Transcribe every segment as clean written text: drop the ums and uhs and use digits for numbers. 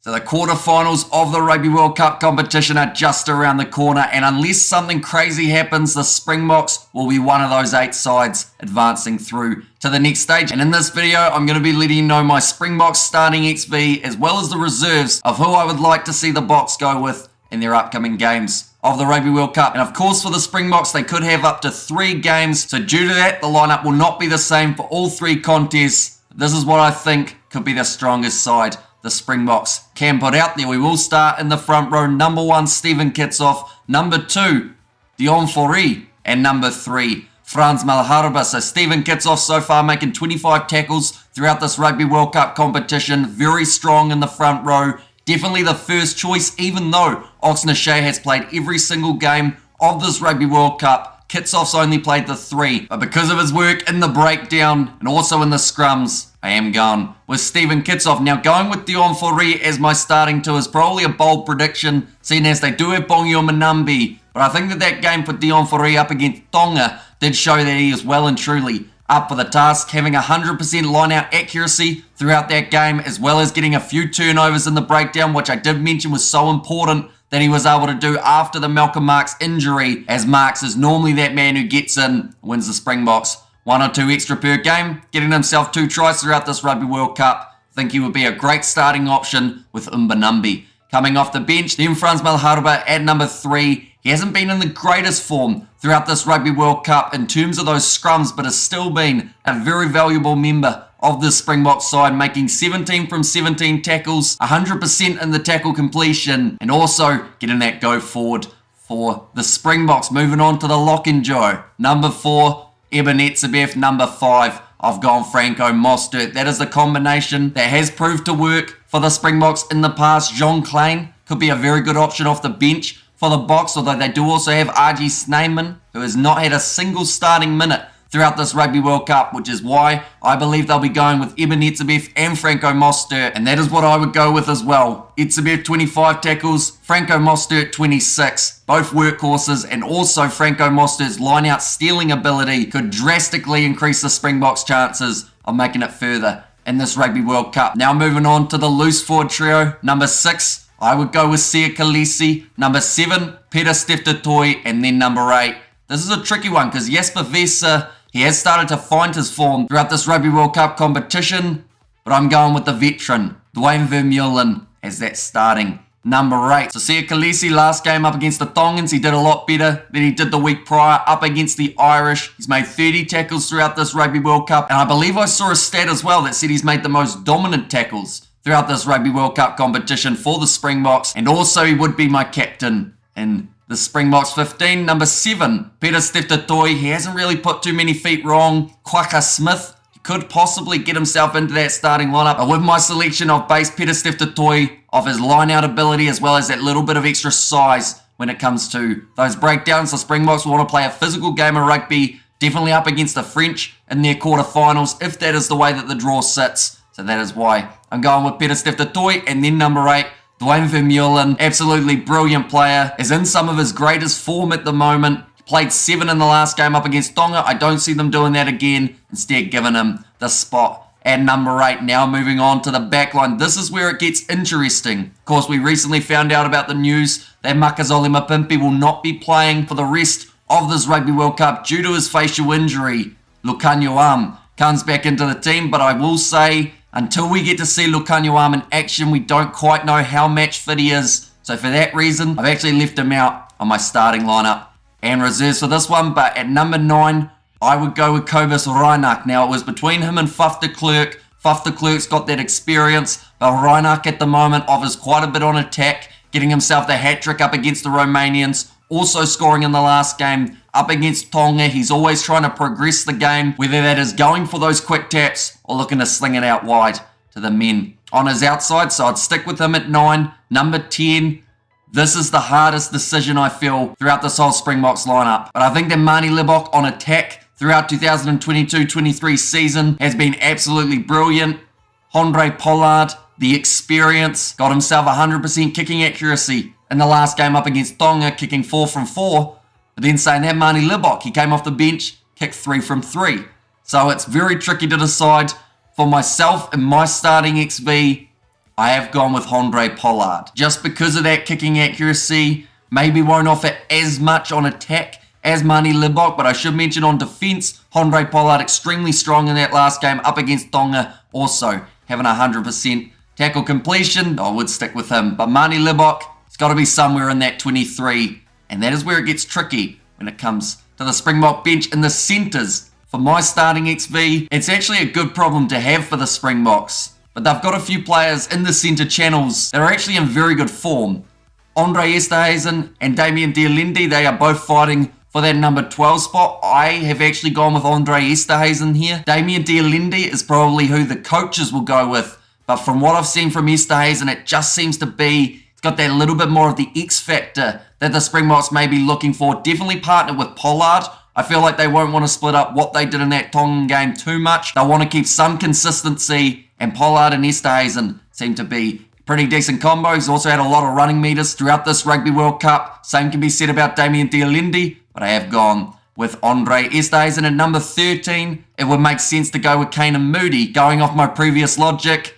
So the quarterfinals of the Rugby World Cup competition are just around the corner, and unless something crazy happens, the Springboks will be one of those 8 sides advancing through to the next stage. And in this video, I'm going to be letting you know my Springboks Starting XV as well as the reserves of who I would like to see the Boks go with in their upcoming games of the Rugby World Cup. And of course for the Springboks, they could have up to 3 games. So due to that, the lineup will not be the same for all 3 contests. This is what I think could be the strongest side the Springboks can put out there. We will start in the front row. Number 1, Steven Kitshoff. Number 2, Deon Fourie. And number 3, Frans Malherbe. So Steven Kitshoff so far making 25 tackles throughout this Rugby World Cup competition. Very strong in the front row. Definitely the first choice, even though Oxner Shea has played every single game of this Rugby World Cup. Kitshoff's only played the 3. But because of his work in the breakdown and also in the scrums, I am going with Steven Kitshoff. Now going with Deon Fourie as my starting 2 is probably a bold prediction, seeing as they do have Bongio Manambi. But I think that game for Deon Fourie up against Tonga did show that he is well and truly up for the task, having 100% line-out accuracy throughout that game, as well as getting a few turnovers in the breakdown, which I did mention was so important that he was able to do after the Malcolm Marx injury, as Marx is normally that man who gets in, wins the Springboks 1 or 2 extra per game, getting himself 2 tries throughout this Rugby World Cup. I think he would be a great starting option with Mbanambi coming off the bench. Then Frans Malherbe at number 3. He hasn't been in the greatest form throughout this Rugby World Cup in terms of those scrums, but has still been a very valuable member of the Springboks side, making 17 from 17 tackles, 100% in the tackle completion, and also getting that go forward for the Springboks. Moving on to the lock and Joe. Number 4, Eben Etzebeth. Number 5, I've gone Franco Mostert. That is the combination that has proved to work for the Springboks in the past. Jean Klein could be a very good option off the bench for the Boks, although they do also have RG Snyman, who has not had a single starting minute throughout this Rugby World Cup, which is why I believe they'll be going with Eben Etzebeth and Franco Mostert, and that is what I would go with as well. Etzebeth 25 tackles, Franco Mostert 26, both workhorses, and also Franco Mostert's line-out stealing ability could drastically increase the Springboks' chances of making it further in this Rugby World Cup. Now moving on to the loose forward trio. Number 6, I would go with Siya Kolisi. Number 7, Peter Steph-Toy, and then number 8. This is a tricky one because Jasper Visser, he has started to find his form throughout this Rugby World Cup competition, but I'm going with the veteran, Duane Vermeulen, as that starting number 8. So Siya Kolisi last game up against the Tongans, he did a lot better than he did the week prior up against the Irish. He's made 30 tackles throughout this Rugby World Cup, and I believe I saw a stat as well that said he's made the most dominant tackles throughout this Rugby World Cup competition for the Springboks, and also he would be my captain in the Springboks 15. Number 7, Peter Steph-Toy. He hasn't really put too many feet wrong. Kwaka Smith, he could possibly get himself into that starting lineup. But with my selection of base Peter Steph-Toy, of his line-out ability, as well as that little bit of extra size when it comes to those breakdowns, the Springboks will want to play a physical game of rugby, definitely up against the French in their quarterfinals, if that is the way that the draw sits. So that is why I'm going with Peter Steph-Toy. And then number 8, Duane Vermeulen, absolutely brilliant player, is in some of his greatest form at the moment. He played 7 in the last game up against Tonga. I don't see them doing that again, instead giving him the spot at number 8. Now moving on to the backline. This is where it gets interesting. Of course, we recently found out about the news that Makazole Mapimpi will not be playing for the rest of this Rugby World Cup due to his facial injury. Lukhanyo Am comes back into the team, but I will say, until we get to see Lukhanyo Am in action, we don't quite know how match fit he is. So for that reason, I've actually left him out on my starting lineup and reserves for this one. But at number 9, I would go with Cobus Reinach. Now, it was between him and Faf de Klerk. Faf de Klerk's got that experience, but Reinach at the moment offers quite a bit on attack, getting himself the hat-trick up against the Romanians, also scoring in the last game up against Tonga. He's always trying to progress the game, whether that is going for those quick taps or looking to sling it out wide to the men on his outside. So I'd stick with him at 9. Number 10, this is the hardest decision I feel throughout this whole Springboks lineup. But I think that Manie Libbok on attack throughout 2022-23 season has been absolutely brilliant. Andre Pollard, the experience, got himself 100% kicking accuracy in the last game up against Tonga, kicking 4 from 4. But then saying that, Manie Libbok, he came off the bench, kicked 3 from 3. So it's very tricky to decide for myself and my starting XV I have gone with Andre Pollard. Just because of that kicking accuracy, maybe won't offer as much on attack as Mani Libbok, but I should mention on defense, Andre Pollard extremely strong in that last game up against Tonga, also having 100% tackle completion. I would stick with him, but Mani Libbok, it's got to be somewhere in that 23, and that is where it gets tricky when it comes to the Springbok bench in the centres. For my starting XV, it's actually a good problem to have for the Springboks, but they've got a few players in the centre channels that are actually in very good form. Andre Esterhuizen and Damien Dialende, they are both fighting for that number 12 spot. I have actually gone with Andre Esterhuizen here. Damien Dialende is probably who the coaches will go with, but from what I've seen from Esterhuizen, it just seems to be, it's got that little bit more of the X factor that the Springboks may be looking for. Definitely partnered with Pollard. I feel like they won't want to split up what they did in that Tongan game too much. They'll want to keep some consistency, and Pollard and Esterhuizen seem to be pretty decent combos. He's also had a lot of running meters throughout this Rugby World Cup. Same can be said about Damien Dialende, but I have gone with Andre Esterhuizen at number 13. It would make sense to go with Kane and Moody, going off my previous logic,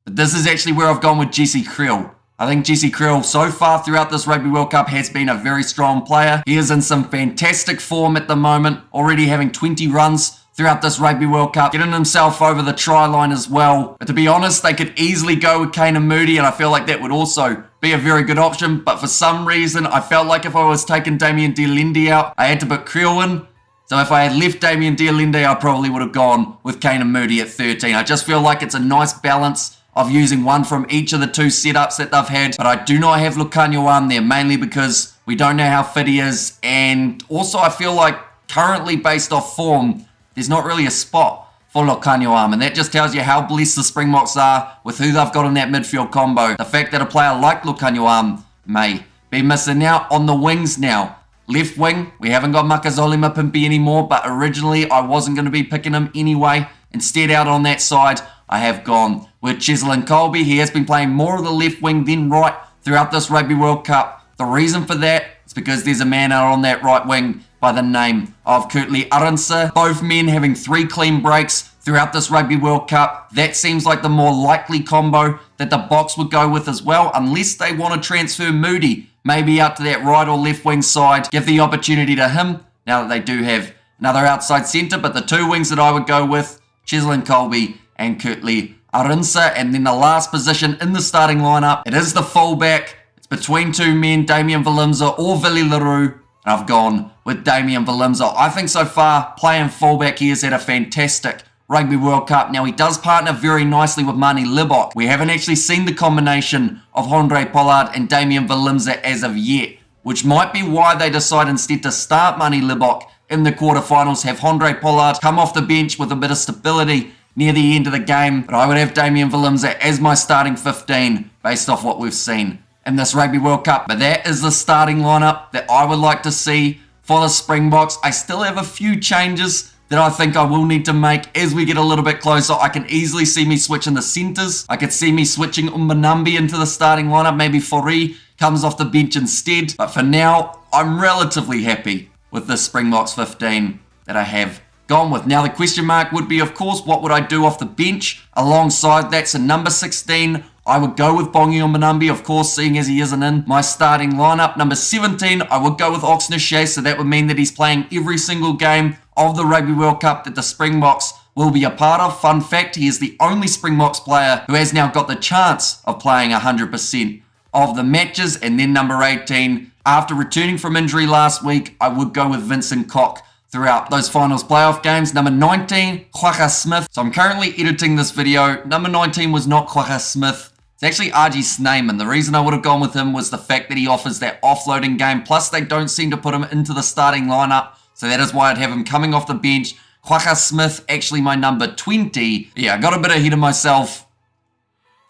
but this is actually where I've gone with Jesse Kriel. I think Jesse Kriel so far throughout this Rugby World Cup has been a very strong player. He is in some fantastic form at the moment, already having 20 runs throughout this Rugby World Cup, getting himself over the try line as well. But to be honest, they could easily go with Kane and Moody, and I feel like that would also be a very good option. But for some reason, I felt like if I was taking Damien Dialende out, I had to put Kriel in. So if I had left Damien Dialende, I probably would have gone with Kane and Moody at 13. I just feel like it's a nice balance of using one from each of the two setups that they've had. But I do not have Lukhanyo there, mainly because we don't know how fit he is. And also I feel like currently based off form, there's not really a spot for Lukhanyo, and that just tells you how blessed the Springboks are with who they've got in that midfield combo. The fact that a player like Lukhanyo may be missing out on the wings now. Left wing, we haven't got Makazole Mapimpi anymore, but originally I wasn't going to be picking him anyway. Instead, out on that side, I have gone with Cheslin Kolbe. He has been playing more of the left wing than right throughout this Rugby World Cup. The reason for that is because there's a man out on that right wing by the name of Kurtley Arendse. Both men having 3 clean breaks throughout this Rugby World Cup. That seems like the more likely combo that the Boks would go with as well, unless they want to transfer Moody maybe out to that right or left wing side, give the opportunity to him now that they do have another outside centre. But the 2 wings that I would go with, Cheslin Kolbe and Kurtley Arendse. And then the last position in the starting lineup, it is the fullback. It's between 2 men, Damien Valimza or Willie Leroux. And I've gone with Damien Valimza. I think so far, playing fullback, he has had a fantastic Rugby World Cup. Now, he does partner very nicely with Mani Libbok. We haven't actually seen the combination of Andre Pollard and Damien Valimza as of yet, which might be why they decide instead to start Mani Libbok in the quarterfinals, have Andre Pollard come off the bench with a bit of stability near the end of the game. But I would have Damien Valimza as my starting 15 based off what we've seen in this Rugby World Cup. But that is the starting lineup that I would like to see for the Springboks. I still have a few changes that I think I will need to make as we get a little bit closer. I can easily see me switching the centres. I could see me switching Umbanambi into the starting lineup. Maybe Fori comes off the bench instead. But for now, I'm relatively happy with the Springboks 15 that I have gone with. Now the question mark would be, of course, what would I do off the bench alongside that? So number 16, I would go with Bongi Umbanambi, of course, seeing as he isn't in my starting lineup. Number 17, I would go with Oxnard, so that would mean that he's playing every single game of the Rugby World Cup that the Springboks will be a part of. Fun fact, he is the only Springboks player who has now got the chance of playing 100% of the matches. And then number 18, after returning from injury last week, I would go with Vincent Koch throughout those finals playoff games. Number 19, Kwagga Smith. So I'm currently editing this video. Number 19 was not Kwagga Smith. It's actually RG Snyman. The reason I would have gone with him was the fact that he offers that offloading game. Plus, they don't seem to put him into the starting lineup. So that is why I'd have him coming off the bench. Kwagga Smith, actually my number 20. Yeah, I got a bit ahead of myself.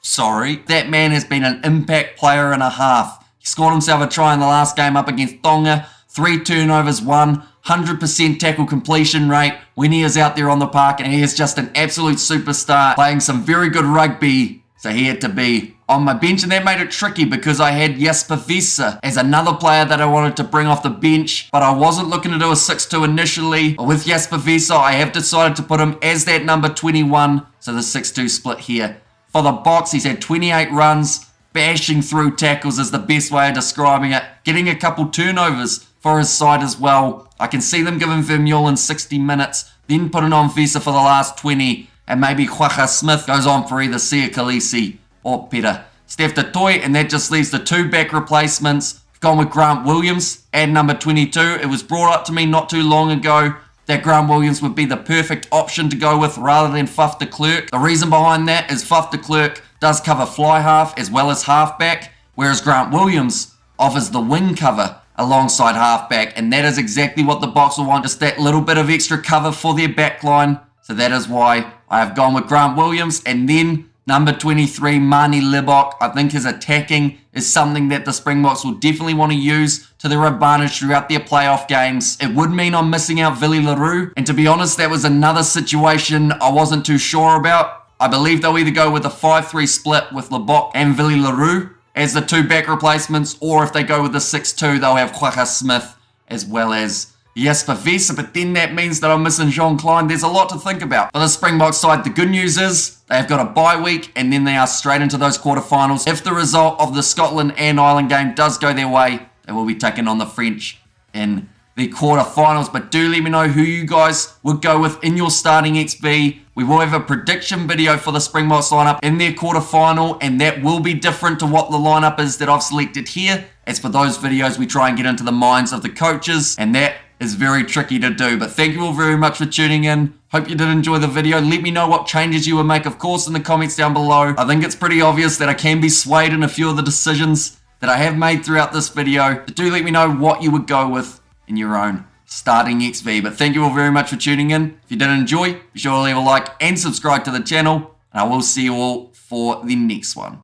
Sorry. That man has been an impact player and a half. He scored himself a try in the last game up against Tonga. 3 turnovers, 100% tackle completion rate when he is out there on the park. And he is just an absolute superstar, playing some very good rugby. So he had to be on my bench, and that made it tricky because I had Jasper Wiese as another player that I wanted to bring off the bench, but I wasn't looking to do a 6-2 initially. But with Jasper Wiese, I have decided to put him as that number 21, so the 6-2 split here for the Boks. He's had 28 runs, bashing through tackles is the best way of describing it. Getting a couple turnovers for his side as well. I can see them giving Vermeulen 60 minutes, then putting on Vesa for the last 20, and maybe Quacha Smith goes on for either Sia Khaleesi or Peter Steph Toy, and that just leaves the 2 back replacements. I've gone with Grant Williams at number 22. It was brought up to me not too long ago that Grant Williams would be the perfect option to go with rather than Faf de Klerk. The reason behind that is Faf de Klerk does cover fly half as well as halfback, whereas Grant Williams offers the wing cover alongside halfback, and that is exactly what the Boks will want, just that little bit of extra cover for their backline. So that is why I have gone with Grant Williams. And then number 23, Mani Libok. I think his attacking is something that the Springboks will definitely want to use to their advantage throughout their playoff games. It would mean I'm missing out Billy LaRue, and to be honest, that was another situation I wasn't too sure about. I believe they'll either go with a 5-3 split with Libok and Billy LaRue as the 2 back replacements, or if they go with the 6-2, they'll have Quacha Smith as well as Jesper Vesa, but then that means that I'm missing Jean Klein. There's a lot to think about. For the Springboks side, the good news is they've got a bye week, and then they are straight into those quarterfinals. If the result of the Scotland and Ireland game does go their way, they will be taking on the French in the quarterfinals. But do let me know who you guys would go with in your starting XV. We will have a prediction video for the Springboks lineup in their quarterfinal, and that will be different to what the lineup is that I've selected here. As for those videos, we try and get into the minds of the coaches, and that is very tricky to do. But thank you all very much for tuning in. Hope you did enjoy the video. Let me know what changes you would make, of course, in the comments down below. I think it's pretty obvious that I can be swayed in a few of the decisions that I have made throughout this video. But do let me know what you would go with in your own starting XV. But thank you all very much for tuning in. If you did enjoy, be sure to leave a like and subscribe to the channel. And I will see you all for the next one.